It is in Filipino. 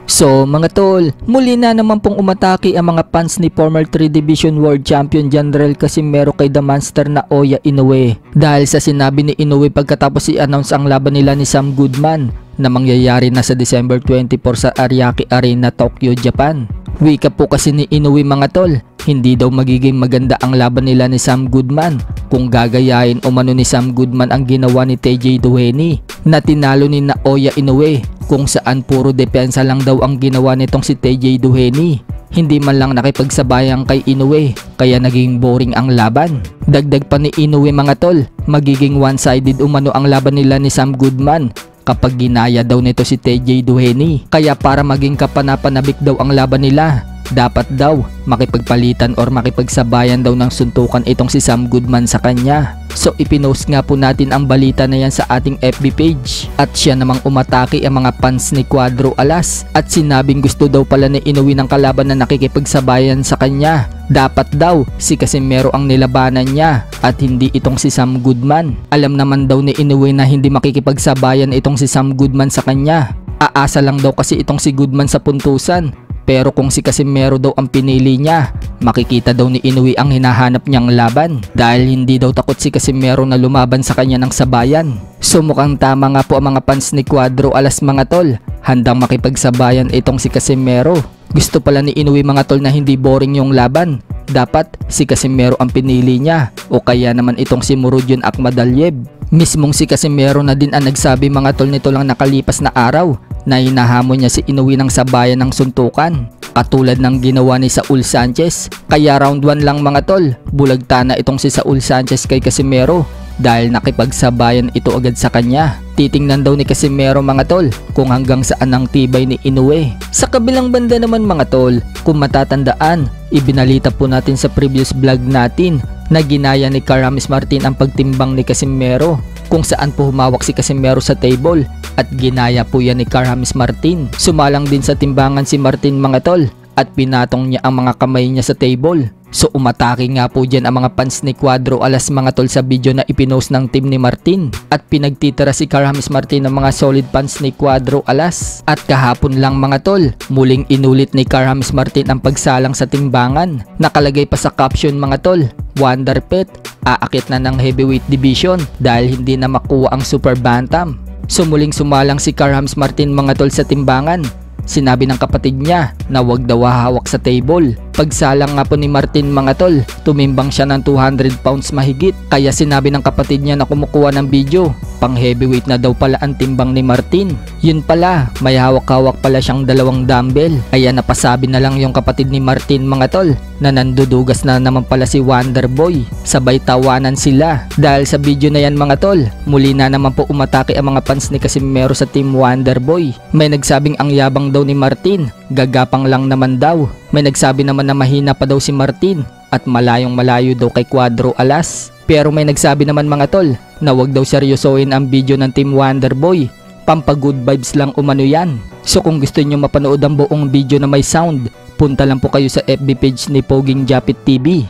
So mga tol, muli na naman pong umatake ang mga fans ni former 3 Division World Champion General Casimero kay The Monster na Oya Inoue. Dahil sa sinabi ni Inoue pagkatapos i-announce ang laban nila ni Sam Goodman na mangyayari na sa December 24 sa Ariake Arena, Tokyo, Japan. Wika po kasi ni Inoue mga tol, hindi daw magiging maganda ang laban nila ni Sam Goodman kung gagayahin umano ni Sam Goodman ang ginawa ni TJ Duheny na tinalo ni Naoya Inoue, kung saan puro depensa lang daw ang ginawa nitong si TJ Duheny. Hindi man lang nakipagsabayan kay Inoue kaya naging boring ang laban. Dagdag pa ni Inoue mga tol, magiging one-sided umano ang laban nila ni Sam Goodman kapag ginaya daw nito si TJ Duheny. Kaya para maging kapanapanabik daw ang laban nila, dapat daw makipagpalitan or makipagsabayan daw ng suntukan itong si Sam Goodman sa kanya. So ipinost nga po natin ang balita na yan sa ating FB page at siya namang umatake ang mga fans ni Cuadro Alas at sinabing gusto daw pala ni Inoue ng kalaban na nakikipagsabayan sa kanya. Dapat daw si Casimero ang nilabanan niya at hindi itong si Sam Goodman. Alam naman daw ni Inoue na hindi makikipagsabayan itong si Sam Goodman sa kanya. Aasa lang daw kasi itong si Goodman sa puntusan. Pero kung si Casimero daw ang pinili niya, makikita daw ni Inoue ang hinahanap niyang laban dahil hindi daw takot si Casimero na lumaban sa kanya ng sabayan. So mukhang tama nga po ang mga fans ni Cuadro Alas mga tol, handang makipagsabayan itong si Casimero. Gusto pala ni Inoue mga tol na hindi boring yung laban. Dapat si Casimero ang pinili niya o kaya naman itong si Murodjon Akhmadaliev. Mismong si Casimero na din ang nagsabi mga tol nito lang nakalipas na araw na hinahamon niya si Inoue ng sabayan ng suntukan katulad ng ginawa ni Saul Sanchez. Kaya round 1 lang mga tol, bulagta na itong si Saul Sanchez kay Casimero dahil nakipagsabayan ito agad sa kanya. Titingnan daw ni Casimero mga tol kung hanggang saan ang tibay ni Inoue. Sa kabilang banda naman mga tol, kung matatandaan, ibinalita po natin sa previous vlog natin na ginaya ni Karamis Martin ang pagtimbang ni Casimero, kung saan po humawak si Casimero sa table at ginaya po yan ni Karamis Martin. Sumalang din sa timbangan si Martin mga tol at pinatong niya ang mga kamay niya sa table. So umatake nga po dyan ang mga fans ni Cuadro Alas mga tol sa video na ipinost ng team ni Martin at pinagtitira si Karamis Martin ng mga solid fans ni Cuadro Alas. At kahapon lang mga tol, muling inulit ni Karamis Martin ang pagsalang sa timbangan. Nakalagay pa sa caption mga tol, Wonder Pet, aakit na ng heavyweight division dahil hindi na makuha ang super bantam. So muling sumalang si Karamis Martin mga tol sa timbangan. Sinabi ng kapatid niya na wag daw hawak sa table. Pagsalang nga po ni Martin mga tol, tumimbang siya ng 200 pounds mahigit. Kaya sinabi ng kapatid niya na kumukuha ng video, pang heavyweight na daw pala ang timbang ni Martin. Yun pala, may hawak-hawak pala siyang 2 dumbbell. Kaya napasabi na lang yung kapatid ni Martin mga tol na nandudugas na naman pala si Wonder Boy. Sabay tawanan sila. Dahil sa video na yan mga tol, muli na naman po umatake ang mga fans ni Casimero sa Team Wonder Boy. May nagsabing ang yabang daw ni Martin, gagapang lang naman daw. May nagsabi naman na mahina pa daw si Martin at malayong malayo daw kay Cuadro Alas. Pero may nagsabi naman mga tol na wag daw seryosohin ang video ng Team Wonder Boy. Pampa-good vibes lang umano yan. So kung gusto nyo mapanood ang buong video na may sound, punta lang po kayo sa FB page ni Poging Japit TV.